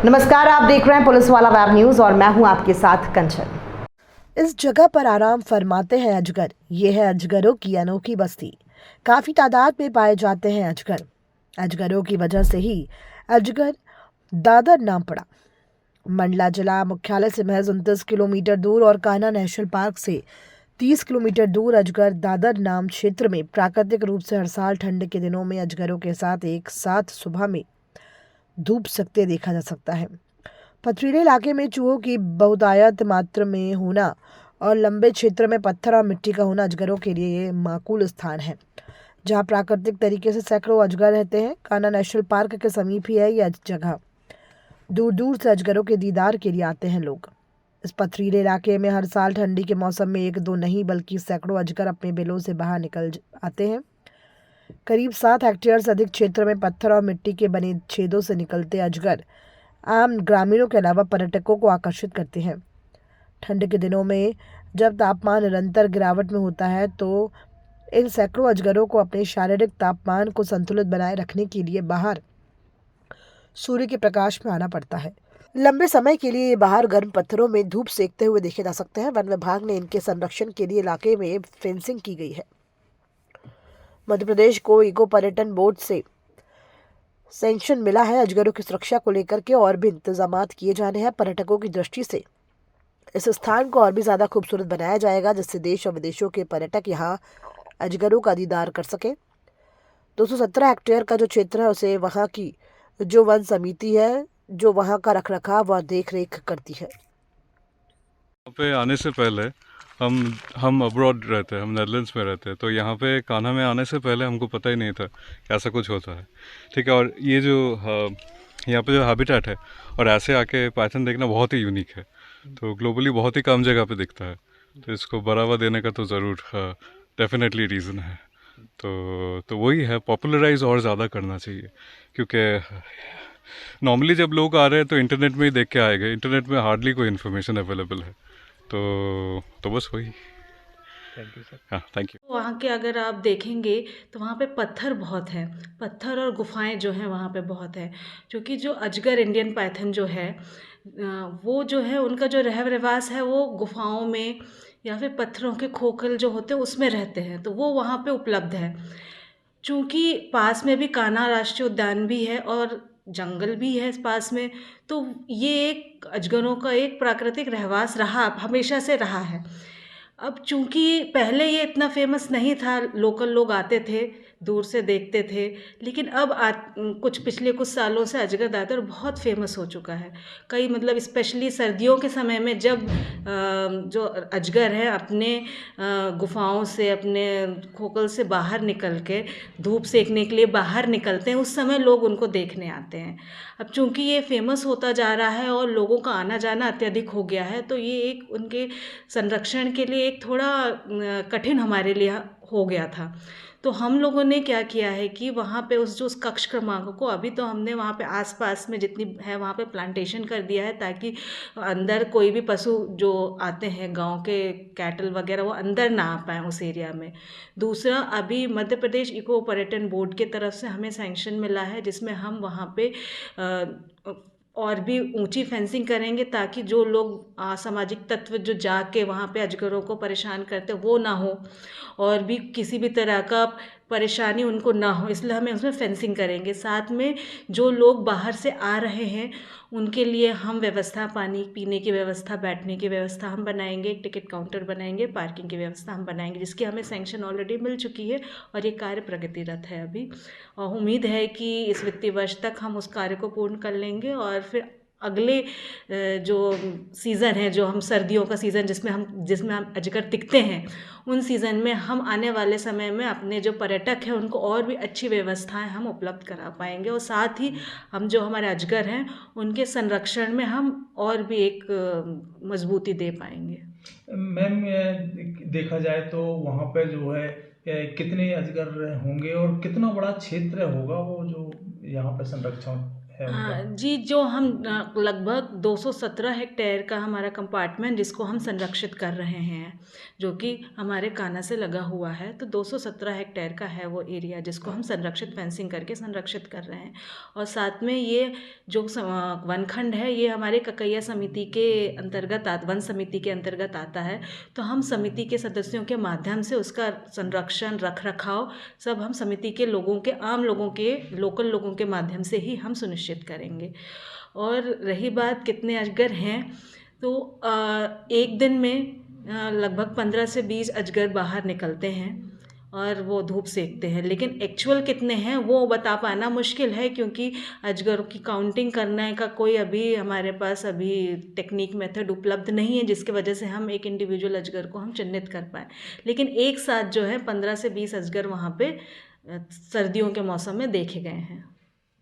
नमस्कार, आप देख रहे हैं पुलिस वाला वेब न्यूज और मैं हूं आपके साथ कंचन। इस जगह पर आराम फरमाते हैं अजगर। ये है अजगरों की अनोखी बस्ती। काफी तादाद में पाए जाते हैं अजगर। अजगरों की वजह से ही अजगर दादर नाम पड़ा। मंडला जिला मुख्यालय से महज 29 किलोमीटर दूर और कान्हा नेशनल पार्क से 30 किलोमीटर दूर अजगर दादर नाम क्षेत्र में प्राकृतिक रूप से हर साल ठंड के दिनों में अजगरों के साथ एक साथ सुबह में धूप सकते देखा जा सकता है। पथरीले इलाके में चूहों की बहुतायत मात्रा में होना और लंबे क्षेत्र में पत्थर और मिट्टी का होना अजगरों के लिए ये माकूल स्थान है, जहां प्राकृतिक तरीके से सैकड़ों अजगर रहते हैं। कान्हा नेशनल पार्क के समीप ही है यह जगह। दूर दूर से अजगरों के दीदार के लिए आते हैं लोग। इस पथरीले इलाके में हर साल ठंडी के मौसम में एक दो नहीं बल्कि सैकड़ों अजगर अपने बिलों से बाहर निकल आते हैं। करीब 7 हेक्टेयर से अधिक क्षेत्र में पत्थर और मिट्टी के बने छेदों से निकलते अजगर आम ग्रामीणों के अलावा पर्यटकों को आकर्षित करते हैं। ठंड के दिनों में जब तापमान निरंतर गिरावट में होता है तो इन सैकड़ों अजगरों को अपने शारीरिक तापमान को संतुलित बनाए रखने के लिए बाहर सूर्य के प्रकाश में आना पड़ता है। लंबे समय के लिए ये बाहर गर्म पत्थरों में धूप सेकते हुए देखे जा सकते हैं। वन विभाग ने इनके संरक्षण के लिए इलाके में फेंसिंग की गई है। मध्य प्रदेश को इको पर्यटन बोर्ड से सैंक्शन मिला है। अजगरों की सुरक्षा को लेकर के और भी इंतजाम किए जाने हैं। पर्यटकों की दृष्टि से इस स्थान को और भी ज्यादा खूबसूरत बनाया जाएगा, जिससे देश और विदेशों के पर्यटक यहाँ अजगरों का दीदार कर सके। 217 हेक्टेयर का जो क्षेत्र है उसे वहाँ की जो वन समिति है जो वहाँ का रखरखाव व देख रेख करती है। यहाँ पे आने से पहले हम अब्रॉड रहते हैं, हम नेदरलैंड्स में रहते हैं, तो यहाँ पे कान्हा में आने से पहले हमको पता ही नहीं था कि ऐसा कुछ होता है। ठीक है, और ये जो यहाँ पे जो हैबिटेट है और ऐसे आके पाइथन देखना बहुत ही यूनिक है। तो ग्लोबली बहुत ही कम जगह पे दिखता है, तो इसको बढ़ावा देने का तो ज़रूर डेफिनेटली रीज़न है। तो वही है, पॉपुलराइज और ज़्यादा करना चाहिए, क्योंकि नॉर्मली जब लोग आ रहे हैं तो इंटरनेट में ही देख के आएंगे। इंटरनेट में हार्डली कोई इन्फॉर्मेशन अवेलेबल है। तो बस वही। Thank you sir. हाँ, थैंक यू। वहाँ के अगर आप देखेंगे तो वहाँ पे पत्थर बहुत है, पत्थर और गुफाएं जो हैं वहाँ पे बहुत है। क्योंकि जो अजगर इंडियन पाइथन जो है वो जो है उनका जो रह रिवास है वो गुफाओं में या फिर पत्थरों के खोखल जो होते हैं उसमें रहते हैं, तो वो वहाँ पे उपलब्ध है। चूँकि पास में भी कान्हा राष्ट्रीय उद्यान भी है और जंगल भी है इस पास में, तो ये एक अजगरों का एक प्राकृतिक रहवास रहा, हमेशा से रहा है। अब चूँकि पहले ये इतना फेमस नहीं था, लोकल लोग आते थे, दूर से देखते थे, लेकिन अब पिछले कुछ सालों से अजगर दादर बहुत फेमस हो चुका है। कई मतलब स्पेशली सर्दियों के समय में जब जो अजगर हैं अपने गुफाओं से, अपने खोखल से बाहर निकल के धूप सेकने के लिए बाहर निकलते हैं, उस समय लोग उनको देखने आते हैं। अब चूँकि ये फेमस होता जा रहा है और लोगों का आना जाना अत्यधिक हो गया है, तो ये एक उनके संरक्षण के लिए एक थोड़ा कठिन हमारे लिए हो गया था। तो हम लोगों ने क्या किया है कि वहाँ पे उस कक्ष क्रमांक को अभी तो हमने वहाँ पे आसपास में जितनी है वहाँ पे प्लांटेशन कर दिया है, ताकि अंदर कोई भी पशु जो आते हैं गांव के कैटल वगैरह वो अंदर ना आ पाए उस एरिया में। दूसरा, अभी मध्य प्रदेश इको पर्यटन बोर्ड की तरफ से हमें सैंक्शन मिला है, जिसमें हम वहाँ पे और भी ऊंची फेंसिंग करेंगे, ताकि जो लोग असामाजिक तत्व जो जाके वहाँ पे अजगरों को परेशान करते वो ना हो और भी किसी भी तरह का परेशानी उनको ना हो, इसलिए हमें उसमें फेंसिंग करेंगे। साथ में जो लोग बाहर से आ रहे हैं उनके लिए हम व्यवस्था, पानी पीने की व्यवस्था, बैठने की व्यवस्था हम बनाएंगे, एक टिकट काउंटर बनाएंगे, पार्किंग की व्यवस्था हम बनाएंगे, जिसकी हमें सैंक्शन ऑलरेडी मिल चुकी है और ये कार्य प्रगतिरत है अभी। और उम्मीद है कि इस वित्तीय वर्ष तक हम उस कार्य को पूर्ण कर लेंगे और फिर अगले जो सीज़न है, जो हम सर्दियों का सीज़न जिसमें हम अजगर दिखते हैं, उन सीज़न में हम आने वाले समय में अपने जो पर्यटक हैं उनको और भी अच्छी व्यवस्थाएं हम उपलब्ध करा पाएंगे और साथ ही हम जो हमारे अजगर हैं उनके संरक्षण में हम और भी एक मजबूती दे पाएंगे। मैम, देखा जाए तो वहाँ पे जो है कितने अजगर होंगे और कितना बड़ा क्षेत्र होगा वो जो यहाँ पे संरक्षण है उनका? जी, जो हम लगभग 217 हेक्टेयर का हमारा कंपार्टमेंट जिसको हम संरक्षित कर रहे हैं, जो कि हमारे कान्हा से लगा हुआ है, तो 217 हेक्टेयर का है वो एरिया जिसको हम संरक्षित फेंसिंग करके संरक्षित कर रहे हैं। और साथ में ये जो वनखंड है, ये हमारे ककैया समिति के अंतर्गत वन समिति के अंतर्गत आता है। तो हम समिति के सदस्यों के माध्यम से उसका संरक्षण, रख रखाव सब हम समिति के लोगों के, आम लोगों के, लोकल लोगों के माध्यम से ही हम सुनिश्चित करेंगे। और रही बात कितने अजगर हैं, तो एक दिन में लगभग 15 से 20 अजगर बाहर निकलते हैं और वो धूप सेकते हैं, लेकिन एक्चुअल कितने हैं वो बता पाना मुश्किल है, क्योंकि अजगरों की काउंटिंग करने का कोई अभी हमारे पास अभी टेक्निक मेथड उपलब्ध नहीं है, जिसकी वजह से हम एक इंडिविजुअल अजगर को हम चिन्हित कर पाएँ। लेकिन एक साथ जो है 15 से 20 अजगर वहाँ पे सर्दियों के मौसम में देखे गए हैं।